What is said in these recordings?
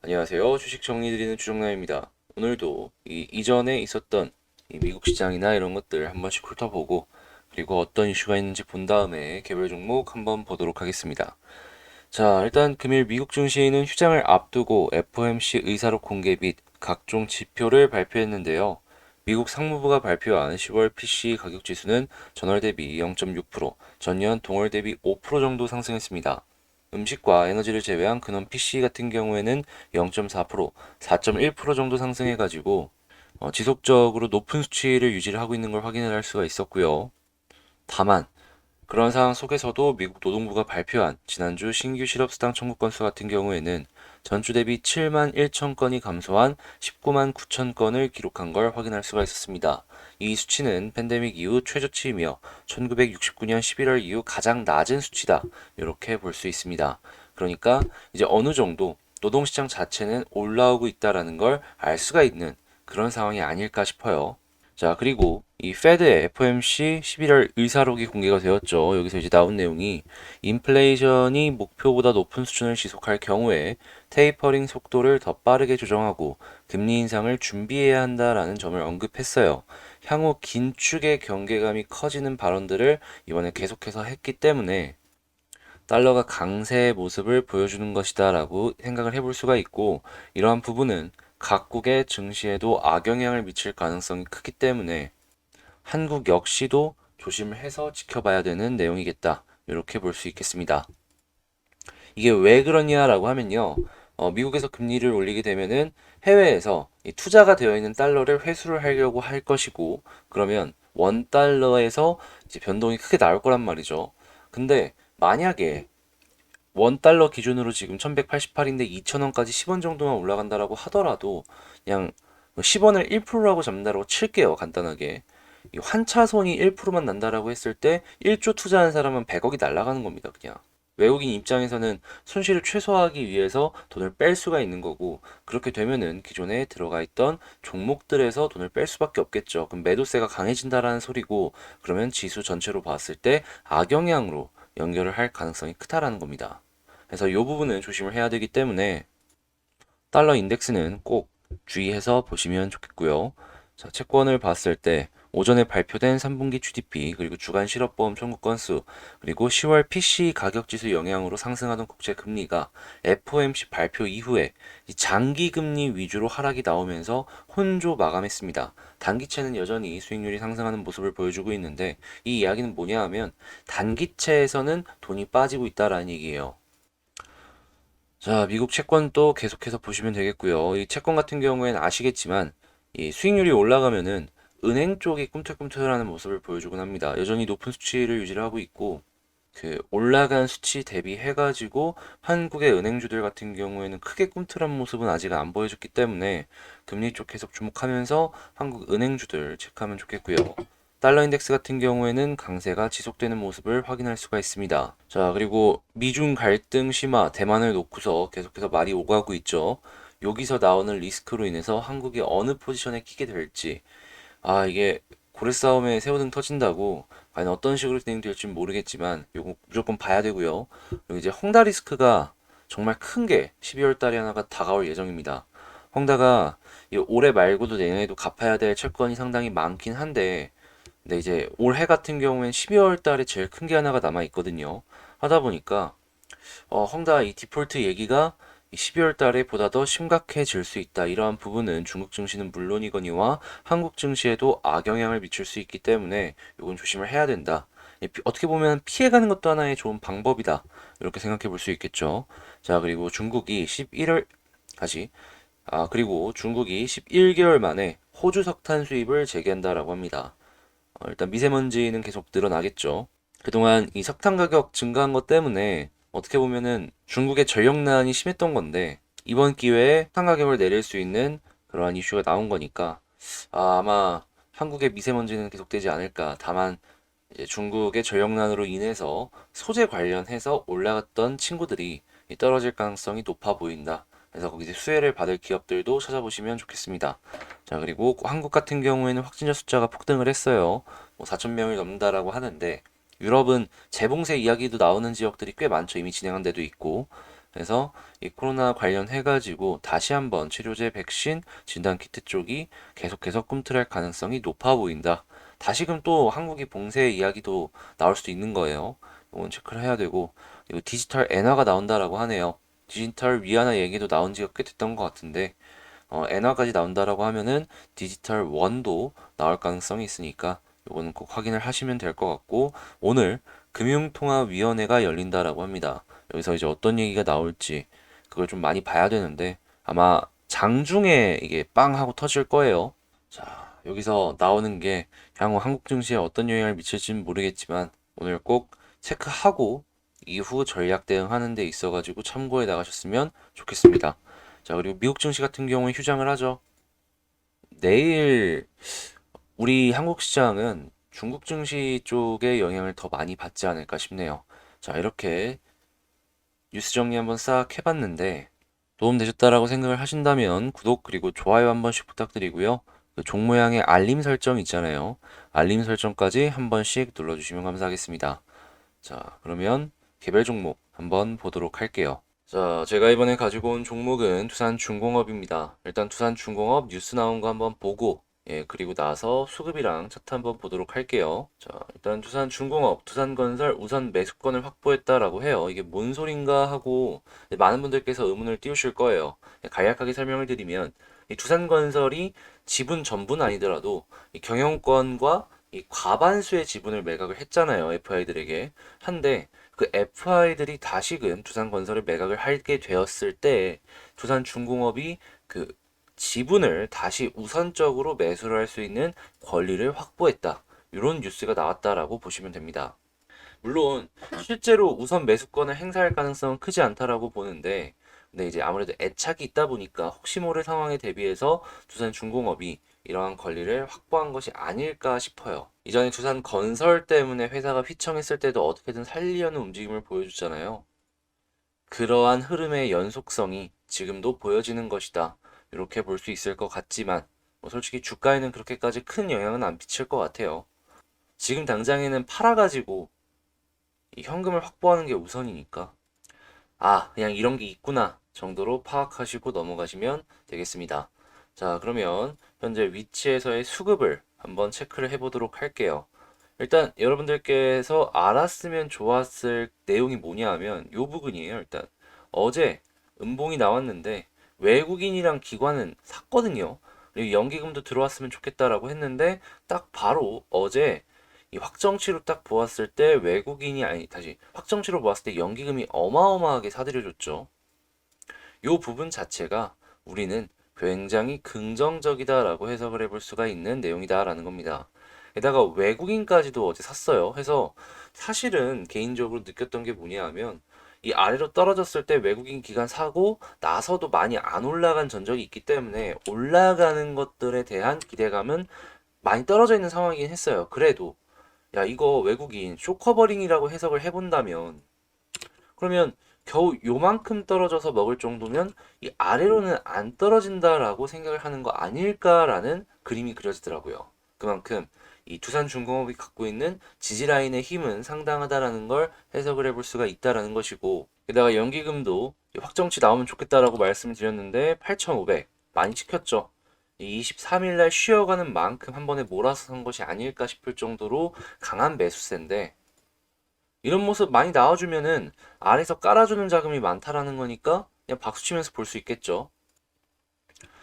안녕하세요. 주식 정리드리는 주정남입니다. 오늘도 이전에 있었던 이 미국 시장이나 이런 것들 한 번씩 훑어보고 그리고 어떤 이슈가 있는지 본 다음에 개별 종목 한번 보도록 하겠습니다. 자, 일단 금일 미국 증시는 휴장을 앞두고 FOMC 의사록 공개 및 각종 지표를 발표했는데요. 미국 상무부가 발표한 10월 PC 가격 지수는 전월 대비 0.6%, 전년 동월 대비 5% 정도 상승했습니다. 음식과 에너지를 제외한 근원 PC 같은 경우에는 0.4%, 4.1% 정도 상승해가지고 지속적으로 높은 수치를 유지를 하고 있는 걸 확인을 할 수가 있었고요. 다만 그런 상황 속에서도 미국 노동부가 발표한 지난주 신규 실업수당 청구 건수 같은 경우에는 전주 대비 7만 1천 건이 감소한 19만 9천 건을 기록한 걸 확인할 수가 있었습니다. 이 수치는 팬데믹 이후 최저치이며 1969년 11월 이후 가장 낮은 수치다. 이렇게 볼 수 있습니다. 그러니까 이제 어느 정도 노동시장 자체는 올라오고 있다라는 걸 알 수가 있는 그런 상황이 아닐까 싶어요. 자, 그리고 이 페드의 FOMC 11월 의사록이 공개가 되었죠. 여기서 이제 나온 내용이 인플레이션이 목표보다 높은 수준을 지속할 경우에 테이퍼링 속도를 더 빠르게 조정하고 금리 인상을 준비해야 한다라는 점을 언급했어요. 향후 긴축의 경계감이 커지는 발언들을 이번에 계속해서 했기 때문에 달러가 강세의 모습을 보여주는 것이다라고 생각을 해볼 수가 있고, 이러한 부분은 각국의 증시에도 악영향을 미칠 가능성이 크기 때문에 한국 역시도 조심을 해서 지켜봐야 되는 내용이겠다. 이렇게 볼 수 있겠습니다. 이게 왜 그러냐라고 하면요. 미국에서 금리를 올리게 되면은 해외에서 이 투자가 되어 있는 달러를 회수를 하려고 할 것이고, 그러면 원 달러에서 이제 변동이 크게 나올 거란 말이죠. 근데 만약에 원 달러 기준으로 지금 1188인데 2000원까지 10원 정도만 올라간다라고 하더라도 그냥 10원을 1%라고 잡는다라고 칠게요. 간단하게. 이 환차손이 1%만 난다라고 했을 때 1조 투자한 사람은 100억이 날아가는 겁니다. 그냥. 외국인 입장에서는 손실을 최소화하기 위해서 돈을 뺄 수가 있는 거고, 그렇게 되면은 기존에 들어가 있던 종목들에서 돈을 뺄 수밖에 없겠죠. 그럼 매도세가 강해진다라는 소리고, 그러면 지수 전체로 봤을 때 악영향으로 연결을 할 가능성이 크다라는 겁니다. 그래서 이 부분은 조심을 해야 되기 때문에 달러 인덱스는 꼭 주의해서 보시면 좋겠고요. 자, 채권을 봤을 때 오전에 발표된 3분기 GDP 그리고 주간 실업보험 청구 건수 그리고 10월 PC 가격 지수 영향으로 상승하던 국제 금리가 FOMC 발표 이후에 장기 금리 위주로 하락이 나오면서 혼조 마감했습니다. 단기채는 여전히 수익률이 상승하는 모습을 보여주고 있는데 이 이야기는 뭐냐 하면 단기채에서는 돈이 빠지고 있다라는 얘기예요. 자, 미국 채권도 계속해서 보시면 되겠고요. 이 채권 같은 경우에는 아시겠지만 이 수익률이 올라가면은 은행 쪽이 꿈틀꿈틀하는 모습을 보여주곤 합니다. 여전히 높은 수치를 유지를 하고 있고 그 올라간 수치 대비해가지고 한국의 은행주들 같은 경우에는 크게 꿈틀한 모습은 아직 안 보여줬기 때문에 금리 쪽 계속 주목하면서 한국 은행주들 체크하면 좋겠고요. 달러 인덱스 같은 경우에는 강세가 지속되는 모습을 확인할 수가 있습니다. 자, 그리고 미중 갈등 심화, 대만을 놓고서 계속해서 말이 오가고 있죠. 여기서 나오는 리스크로 인해서 한국이 어느 포지션에 끼게 될지, 이게 고래 싸움에 새우등 터진다고 과연 어떤 식으로 진행될지 모르겠지만 요거 무조건 봐야 되고요. 그리고 이제 헝다 리스크가 정말 큰 게 12월 달에 하나가 다가올 예정입니다. 헝다가 올해 말고도 내년에도 갚아야 될 채권이 상당히 많긴 한데 근데 이제 올해 같은 경우엔 12월 달에 제일 큰 게 하나가 남아 있거든요. 하다 보니까 헝다 이 디폴트 얘기가 12월 달에 보다 더 심각해질 수 있다. 이러한 부분은 중국 증시는 물론이거니와 한국 증시에도 악영향을 미칠 수 있기 때문에 이건 조심을 해야 된다. 어떻게 보면 피해가는 것도 하나의 좋은 방법이다. 이렇게 생각해 볼 수 있겠죠. 자, 그리고 중국이 11월 다시 그리고 중국이 11개월 만에 호주 석탄 수입을 재개한다라고 합니다. 일단 미세먼지는 계속 늘어나겠죠. 그동안 이 석탄 가격 증가한 것 때문에 어떻게 보면은 중국의 전력난이 심했던 건데 이번 기회에 석탄 가격을 내릴 수 있는 그러한 이슈가 나온 거니까 아마 한국의 미세먼지는 계속되지 않을까. 다만 이제 중국의 전력난으로 인해서 소재 관련해서 올라갔던 친구들이 떨어질 가능성이 높아 보인다. 그래서 거기 이제 수혜를 받을 기업들도 찾아보시면 좋겠습니다. 자, 그리고 한국 같은 경우에는 확진자 숫자가 폭등을 했어요. 뭐 4천 명을 넘는다라고 하는데 유럽은 재봉쇄 이야기도 나오는 지역들이 꽤 많죠. 이미 진행한 데도 있고. 그래서 이 코로나 관련해가지고 다시 한번 치료제, 백신, 진단키트 쪽이 계속해서 꿈틀할 가능성이 높아 보인다. 다시금 또 한국이 봉쇄 이야기도 나올 수도 있는 거예요. 이건 체크를 해야 되고, 그리고 디지털 엔화가 나온다라고 하네요. 디지털 위안화 얘기도 나온 지가 꽤 됐던 것 같은데, 엔화까지 나온다라고 하면은 디지털 원도 나올 가능성이 있으니까 요거는 꼭 확인을 하시면 될 것 같고, 오늘 금융통화위원회가 열린다라고 합니다. 여기서 이제 어떤 얘기가 나올지 그걸 좀 많이 봐야 되는데 아마 장중에 이게 빵 하고 터질 거예요. 자, 여기서 나오는 게 향후 한국 증시에 어떤 영향을 미칠지는 모르겠지만 오늘 꼭 체크하고 이후 전략 대응하는 데 있어가지고 참고해 나가셨으면 좋겠습니다. 자, 그리고 미국 증시 같은 경우에 휴장을 하죠. 내일 우리 한국 시장은 중국 증시 쪽의 영향을 더 많이 받지 않을까 싶네요. 자, 이렇게 뉴스 정리 한번 싹 해봤는데 도움 되셨다라고 생각을 하신다면 구독 그리고 좋아요 한 번씩 부탁드리고요. 그 종 모양의 알림 설정 있잖아요. 알림 설정까지 한 번씩 눌러주시면 감사하겠습니다. 자, 그러면 개별 종목 한번 보도록 할게요. 자, 제가 이번에 가지고 온 종목은 두산중공업입니다. 일단 두산중공업 뉴스 나온 거 한번 보고, 그리고 나서 수급이랑 차트 한번 보도록 할게요. 자, 일단 두산중공업, 두산건설 우선 매수권을 확보했다라고 해요. 이게 뭔 소린가 하고 많은 분들께서 의문을 띄우실 거예요. 간략하게 설명을 드리면, 이 두산건설이 지분 전부는 아니더라도 이 경영권과 이 과반수의 지분을 매각을 했잖아요. FI들에게. 한데, 그 FI들이 다시금 두산건설을 매각을 하게 되었을 때 두산중공업이 그 지분을 다시 우선적으로 매수를 할 수 있는 권리를 확보했다. 이런 뉴스가 나왔다라고 보시면 됩니다. 물론 실제로 우선 매수권을 행사할 가능성은 크지 않다라고 보는데 근데 이제 아무래도 애착이 있다 보니까 혹시 모를 상황에 대비해서 두산중공업이 이러한 권리를 확보한 것이 아닐까 싶어요. 이전에 두산건설 때문에 회사가 휘청했을 때도 어떻게든 살리려는 움직임을 보여줬잖아요. 그러한 흐름의 연속성이 지금도 보여지는 것이다. 이렇게 볼 수 있을 것 같지만 뭐 솔직히 주가에는 그렇게까지 큰 영향은 안 미칠 것 같아요. 지금 당장에는 팔아가지고 이 현금을 확보하는 게 우선이니까 그냥 이런 게 있구나 정도로 파악하시고 넘어가시면 되겠습니다. 자, 그러면 현재 위치에서의 수급을 한번 체크를 해보도록 할게요. 일단 여러분들께서 알았으면 좋았을 내용이 뭐냐 하면 요 부분이에요. 일단 어제 음봉이 나왔는데 외국인이랑 기관은 샀거든요. 그리고 연기금도 들어왔으면 좋겠다라고 했는데 딱 바로 어제 이 확정치로 딱 보았을 때 외국인이 아니 다시 확정치로 보았을 때 연기금이 어마어마하게 사들여줬죠. 요 부분 자체가 우리는 굉장히 긍정적이다라고 해석을 해볼 수가 있는 내용이다라는 겁니다. 게다가 외국인까지도 어제 샀어요. 해서 사실은 개인적으로 느꼈던 게 뭐냐 하면 이 아래로 떨어졌을 때 외국인 기관 사고 나서도 많이 안 올라간 전적이 있기 때문에 올라가는 것들에 대한 기대감은 많이 떨어져 있는 상황이긴 했어요. 그래도 야 이거 외국인 쇼커버링이라고 해석을 해본다면 그러면 겨우 요만큼 떨어져서 먹을 정도면 이 아래로는 안 떨어진다라고 생각을 하는 거 아닐까라는 그림이 그려지더라고요. 그만큼 이 두산중공업이 갖고 있는 지지라인의 힘은 상당하다라는 걸 해석을 해볼 수가 있다라는 것이고 게다가 연기금도 확정치 나오면 좋겠다라고 말씀을 드렸는데 8,500 많이 찍혔죠. 23일 날 쉬어가는 만큼 한 번에 몰아서 산 것이 아닐까 싶을 정도로 강한 매수세인데 이런 모습 많이 나와주면은 아래서 깔아주는 자금이 많다라는 거니까 그냥 박수치면서 볼 수 있겠죠.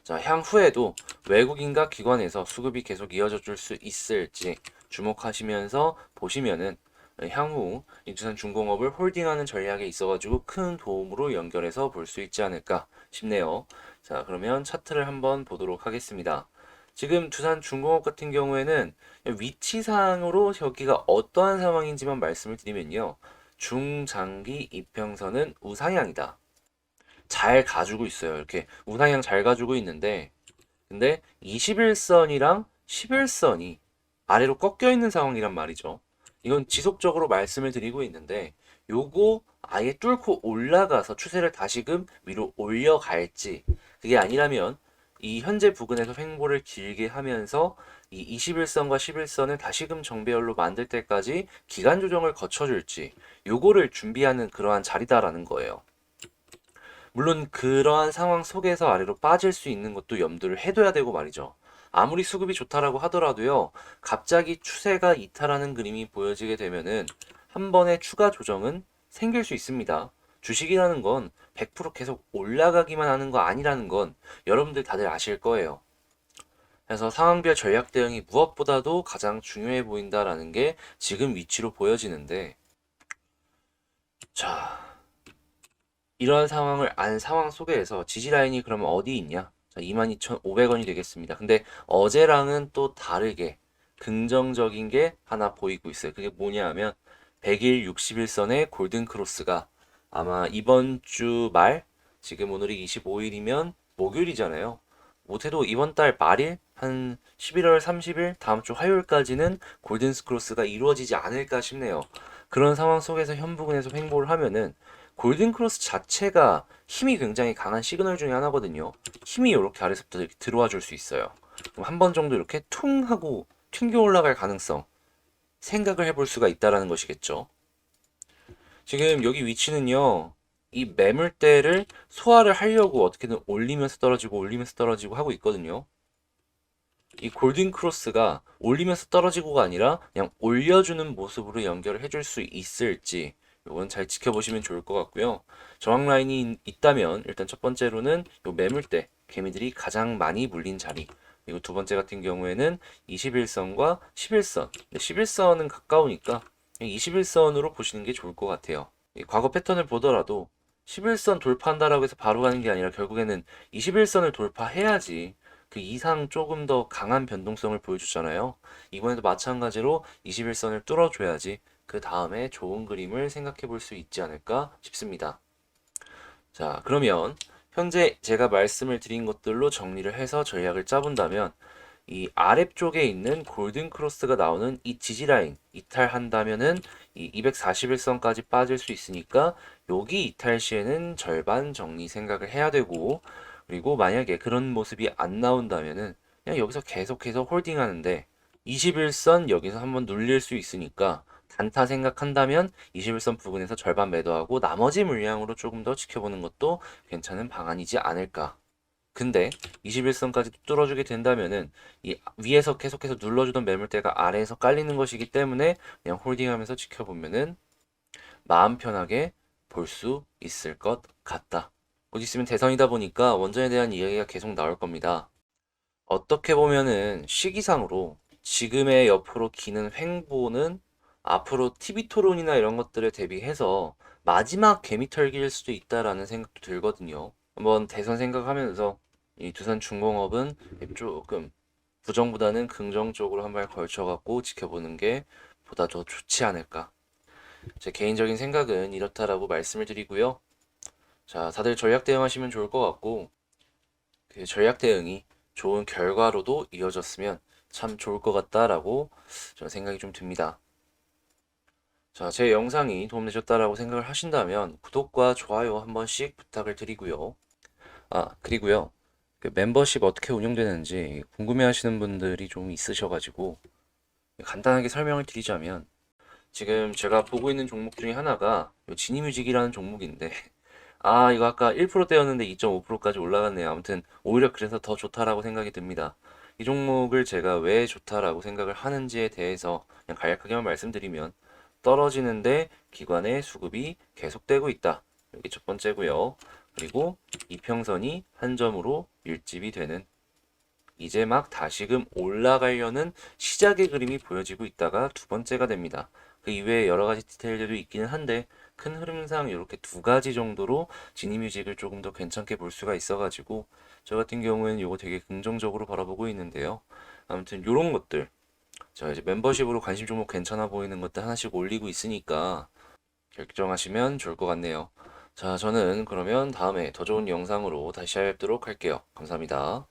자, 향후에도 외국인과 기관에서 수급이 계속 이어져 줄 수 있을지 주목하시면서 보시면은 향후 두산중공업을 홀딩하는 전략에 있어가지고 큰 도움으로 연결해서 볼 수 있지 않을까 싶네요. 자, 그러면 차트를 한번 보도록 하겠습니다. 지금 두산중공업 같은 경우에는 위치상으로 여기가 어떠한 상황인지만 말씀을 드리면요. 중장기 이평선은 우상향이다. 잘 가지고 있어요. 이렇게 우상향 잘 가지고 있는데 근데 21선이랑 11선이 아래로 꺾여 있는 상황이란 말이죠. 이건 지속적으로 말씀을 드리고 있는데 요거 아예 뚫고 올라가서 추세를 다시금 위로 올려갈지 그게 아니라면 이 현재 부근에서 횡보를 길게 하면서 이 21선과 11선을 다시금 정배열로 만들 때까지 기간 조정을 거쳐줄지 요거를 준비하는 그러한 자리다라는 거예요. 물론 그러한 상황 속에서 아래로 빠질 수 있는 것도 염두를 해둬야 되고 말이죠. 아무리 수급이 좋다라고 하더라도요, 갑자기 추세가 이탈하는 그림이 보여지게 되면은 한 번의 추가 조정은 생길 수 있습니다. 주식이라는 건 100% 계속 올라가기만 하는 거 아니라는 건 여러분들 다들 아실 거예요. 그래서 상황별 전략 대응이 무엇보다도 가장 중요해 보인다라는 게 지금 위치로 보여지는데, 자, 이러한 상황을 안 상황 속에서 지지 라인이 그러면 어디 있냐? 자, 22,500원이 되겠습니다. 근데 어제랑은 또 다르게 긍정적인 게 하나 보이고 있어요. 그게 뭐냐 하면 100일 60일선의 골든 크로스가 아마 이번 주 말, 지금 오늘이 25일이면 목요일이잖아요. 못해도 이번 달 말일 한 11월 30일 다음 주 화요일까지는 골든 크로스가 이루어지지 않을까 싶네요. 그런 상황 속에서 현 부근에서 횡보를 하면은 골든 크로스 자체가 힘이 굉장히 강한 시그널 중에 하나거든요. 힘이 이렇게 아래서부터 이렇게 들어와 줄 수 있어요. 그럼 한 번 정도 이렇게 퉁 하고 튕겨 올라갈 가능성 생각을 해볼 수가 있다라는 것이겠죠. 지금 여기 위치는요. 이 매물대를 소화를 하려고 어떻게든 올리면서 떨어지고 올리면서 떨어지고 하고 있거든요. 이 골든 크로스가 올리면서 떨어지고가 아니라 그냥 올려주는 모습으로 연결을 해줄 수 있을지 이건 잘 지켜보시면 좋을 것 같고요. 저항 라인이 있다면 일단 첫 번째로는 요 매물대 개미들이 가장 많이 물린 자리, 그리고 두 번째 같은 경우에는 21선과 11선. 근데 11선은 가까우니까 21선으로 보시는 게 좋을 것 같아요. 이 과거 패턴을 보더라도 11선 돌파한다라고 해서 바로 가는 게 아니라 결국에는 21선을 돌파해야지 그 이상 조금 더 강한 변동성을 보여주잖아요. 이번에도 마찬가지로 21선을 뚫어줘야지 그 다음에 좋은 그림을 생각해 볼 수 있지 않을까 싶습니다. 자, 그러면 현재 제가 말씀을 드린 것들로 정리를 해서 전략을 짜본다면 이 아래쪽에 있는 골든 크로스가 나오는 이 지지 라인 이탈한다면은 이 241선까지 빠질 수 있으니까 여기 이탈 시에는 절반 정리 생각을 해야 되고, 그리고 만약에 그런 모습이 안 나온다면은 그냥 여기서 계속해서 홀딩 하는데 21선 여기서 한번 눌릴 수 있으니까 단타 생각한다면 21선 부근에서 절반 매도하고 나머지 물량으로 조금 더 지켜보는 것도 괜찮은 방안이지 않을까. 근데 21선까지 뚫어주게 된다면은 이 위에서 계속해서 눌러주던 매물대가 아래에서 깔리는 것이기 때문에 그냥 홀딩하면서 지켜보면은 마음 편하게 볼 수 있을 것 같다. 곧 있으면 대선이다 보니까 원전에 대한 이야기가 계속 나올 겁니다. 어떻게 보면은 시기상으로 지금의 옆으로 기는 횡보는 앞으로 TV 토론이나 이런 것들에 대비해서 마지막 개미털기일 수도 있다라는 생각도 들거든요. 한번 대선 생각하면서 이 두산중공업은 조금 부정보다는 긍정적으로 한 발 걸쳐갖고 지켜보는 게 보다 더 좋지 않을까. 제 개인적인 생각은 이렇다라고 말씀을 드리고요. 자, 다들 전략 대응하시면 좋을 것 같고, 그 전략 대응이 좋은 결과로도 이어졌으면 참 좋을 것 같다라고 저는 생각이 좀 듭니다. 자, 제 영상이 도움되셨다라고 생각을 하신다면 구독과 좋아요 한 번씩 부탁을 드리고요. 아, 그리고요. 그 멤버십 어떻게 운영되는지 궁금해하시는 분들이 좀 있으셔가지고 간단하게 설명을 드리자면, 지금 제가 보고 있는 종목 중에 하나가 지니뮤직이라는 종목인데 아, 이거 아까 1%대였는데 2.5%까지 올라갔네요. 아무튼 오히려 그래서 더 좋다라고 생각이 듭니다. 이 종목을 제가 왜 좋다라고 생각을 하는지에 대해서 그냥 간략하게만 말씀드리면, 떨어지는데 기관의 수급이 계속되고 있다. 여기 첫 번째고요. 그리고 이평선이 한 점으로 밀집이 되는, 이제 막 다시금 올라가려는 시작의 그림이 보여지고 있다가 두 번째가 됩니다. 그 이외에 여러 가지 디테일들도 있기는 한데 큰 흐름상 이렇게 두 가지 정도로 지니뮤직을 조금 더 괜찮게 볼 수가 있어가지고 저 같은 경우에는 이거 되게 긍정적으로 바라보고 있는데요. 아무튼 이런 것들, 자 이제 멤버십으로 관심 종목 괜찮아 보이는 것들 하나씩 올리고 있으니까 결정하시면 좋을 것 같네요. 자, 저는 그러면 다음에 더 좋은 영상으로 다시 찾아뵙도록 할게요. 감사합니다.